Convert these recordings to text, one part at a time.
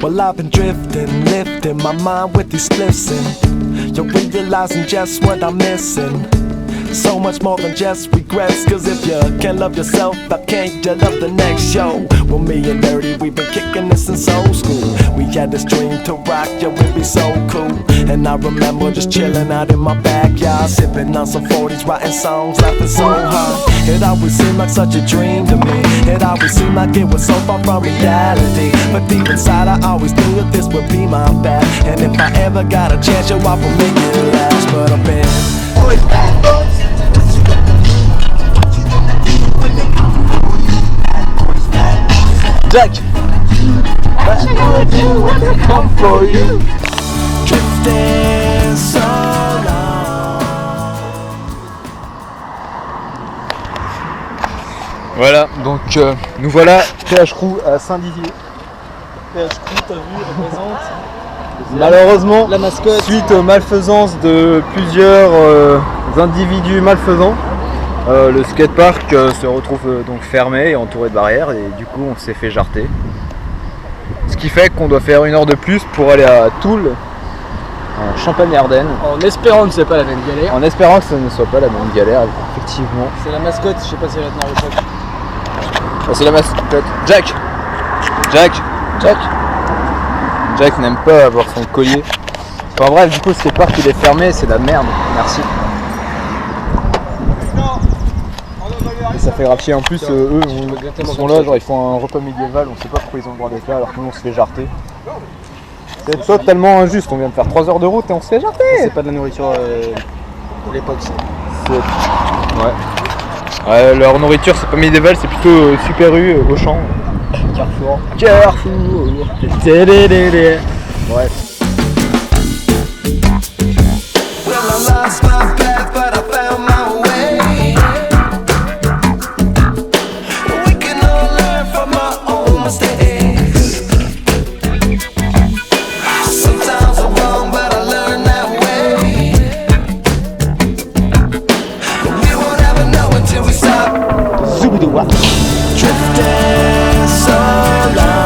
Well, I've been drifting, lifting my mind with these spliffs and you're realizing just what I'm missing. So much more than just regrets, cause if you can't love yourself, how can't you love the next show? Well, me and Dirty, we've been kicking this since old school. We had this dream to rock, yeah, it'd be so cool. And I remember just chilling out in my backyard, sipping on some 40s, writing songs, laughing so hard. It always seemed like such a dream to me. It always seemed like it was so far from reality. But deep inside I always knew that this would be my path. And if I ever got a chance, yo, I will make it last. But I've been Jack, what would you when they come for you? Drifting so long. Voilà, donc nous voilà PH Crew à Saint-Dizier. PH Crew, t'as vu, représente malheureusement la mascotte suite aux malfaisances de plusieurs individus malfaisants. Le skatepark se retrouve donc fermé et entouré de barrières et du coup on s'est fait jarter. Ce qui fait qu'on doit faire une heure de plus pour aller à Toul, en Champagne-Ardenne. En espérant que ce n'est pas la même galère. En espérant que ce ne soit pas la même galère, effectivement. C'est la mascotte, je sais pas si elle va tenir le choc. Oh, c'est la mascotte. Jack. Jack n'aime pas avoir son collier. Enfin bref, du coup, ce skatepark il est fermé, c'est de la merde. Merci. Et ça fait grave chier. En plus, eux, ils sont là, genre ils font un repas médiéval, on sait pas pourquoi ils ont le droit d'être là alors que nous on se fait jarter. C'est totalement injuste, on vient de faire 3 heures de route et on se fait jarter. C'est pas de la nourriture de l'époque, ça. Ouais, leur nourriture c'est pas médiéval, c'est plutôt Super U, Auchan, Carrefour. Bref. Drifting so long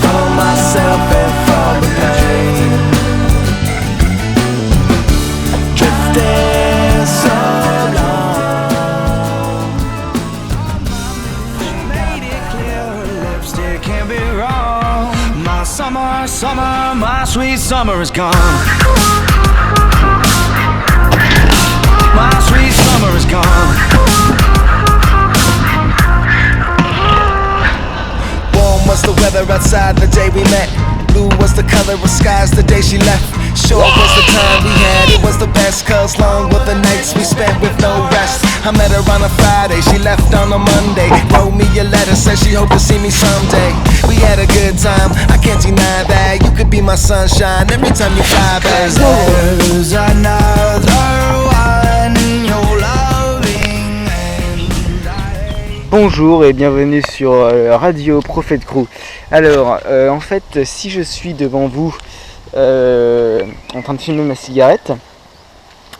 for myself and for the pain. Drifting so long. Made it clear, lipstick can't be wrong. My summer, my sweet summer is gone. My sweet summer is gone. Warm was the weather outside the day we met. Blue was the color of skies the day she left. Short was the time we had, it was the best. Cause long were the nights we spent with no rest. I met her on a Friday, she left on a Monday. Wrote me a letter, said she hoped to see me someday. We had a good time, I can't deny that. You could be my sunshine every time you fly back. There's another one you're loving and I... Bonjour et bienvenue sur Radio Prophet Crew. Alors, en fait, si je suis devant vous en train de filmer ma cigarette,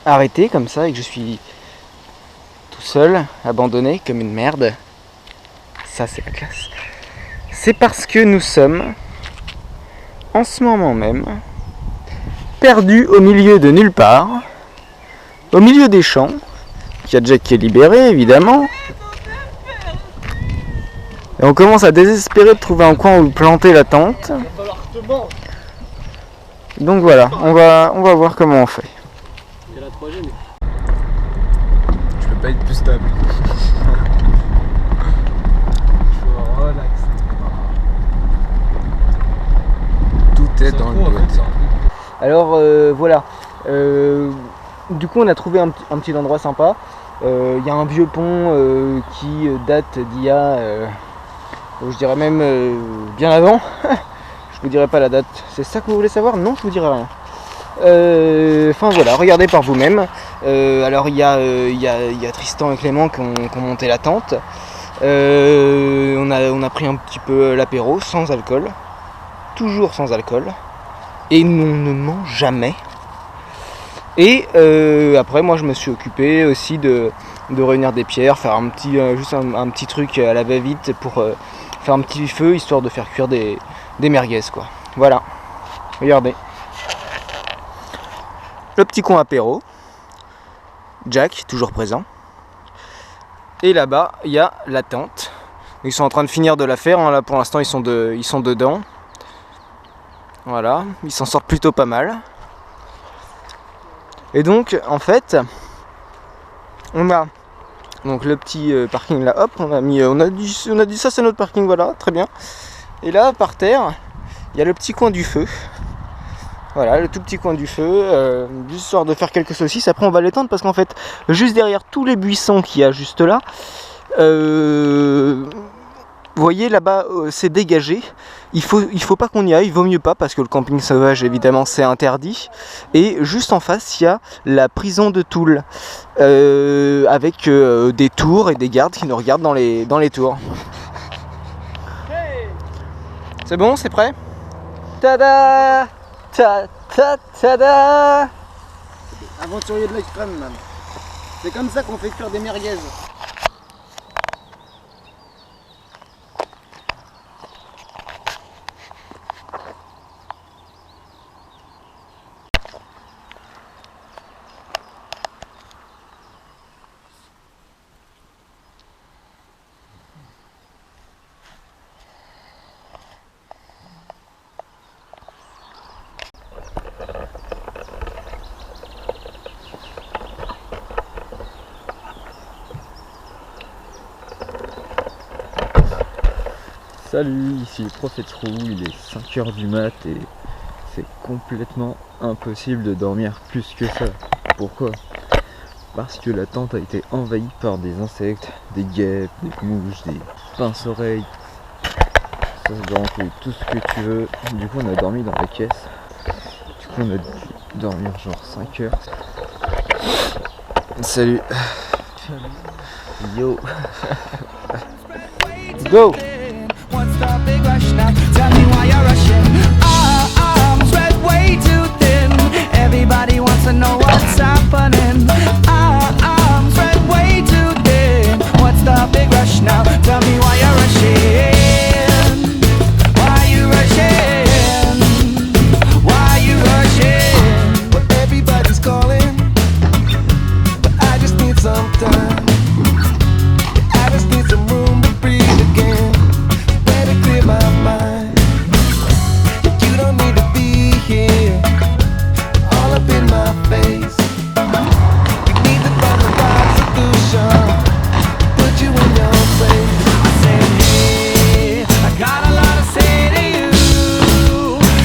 arrêtée comme ça, et que je suis tout seul, abandonné comme une merde, ça c'est la classe. C'est parce que nous sommes, en ce moment même, perdus au milieu de nulle part, au milieu des champs. Il y a Jack qui est libéré, évidemment. Et on commence à désespérer de trouver un coin où planter la tente. Donc voilà, on va voir comment on fait. Il y a la 3G, mais... Je peux pas être plus stable. Relax. Tout est dans le boîte. Alors voilà. Du coup on a trouvé un petit endroit sympa. Il y a un vieux pont qui date d'il y a... je dirais même bien avant. Je vous dirai pas la date. C'est ça que vous voulez savoir? Non, je vous dirai rien. Enfin voilà, regardez par vous-même. Alors il y a Tristan et Clément qui ont monté la tente. On a pris un petit peu l'apéro sans alcool. Toujours sans alcool. Et nous on ne ment jamais. Et après moi je me suis occupé aussi de réunir des pierres, faire juste un petit truc à la va-vite pour faire un petit feu histoire de faire cuire des merguez quoi. Voilà, regardez. Le petit coin apéro. Jack, toujours présent. Et là-bas, il y a la tente. Ils sont en train de finir de la faire, hein. Là pour l'instant ils sont dedans. Voilà, ils s'en sortent plutôt pas mal. Et donc en fait, on a donc le petit parking là, hop, on a dit ça c'est notre parking, voilà, très bien. Et là par terre, il y a le petit coin du feu. Voilà, le tout petit coin du feu, juste histoire de faire quelques saucisses. Après on va l'étendre parce qu'en fait, juste derrière tous les buissons qu'il y a juste là, vous voyez là-bas, c'est dégagé. Il faut pas qu'on y aille, il vaut mieux pas parce que le camping sauvage évidemment c'est interdit. Et juste en face il y a la prison de Toul avec des tours et des gardes qui nous regardent dans les tours. C'est bon, c'est prêt? Tada! Tada! Aventurier de l'extrême, man. C'est comme ça qu'on fait cuire des merguez. Salut, ici Prophet Roux, il est 5h du mat et c'est complètement impossible de dormir plus que ça. Pourquoi? Parce que la tente a été envahie par des insectes, des guêpes, des mouches, des pince-oreilles, tout ce que tu veux. Du coup on a dormi dans la caisse. Du coup on a dû dormir genre 5 heures. Salut. Yo. Go! What's the big rush now? Tell me why you're rushing. I'm spread way too thin. Everybody wants to know what's happening. I'm spread way too thin. What's the big rush now? Tell me why you're rushing. Why you rushing? Why you rushing? Well, everybody's calling, but I just need some time. I just need some room to breathe again. Better clear my mind. You don't need to be here, all up in my face. You need to find the right solution, put you in your place. I said, hey, I got a lot to say to you.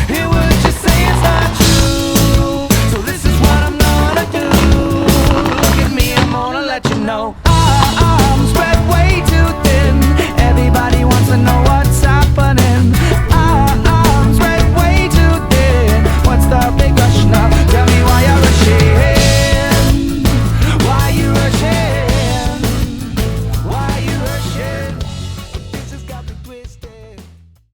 Hear what you say, it's not true. So this is what I'm gonna do. Look at me, I'm gonna let you know.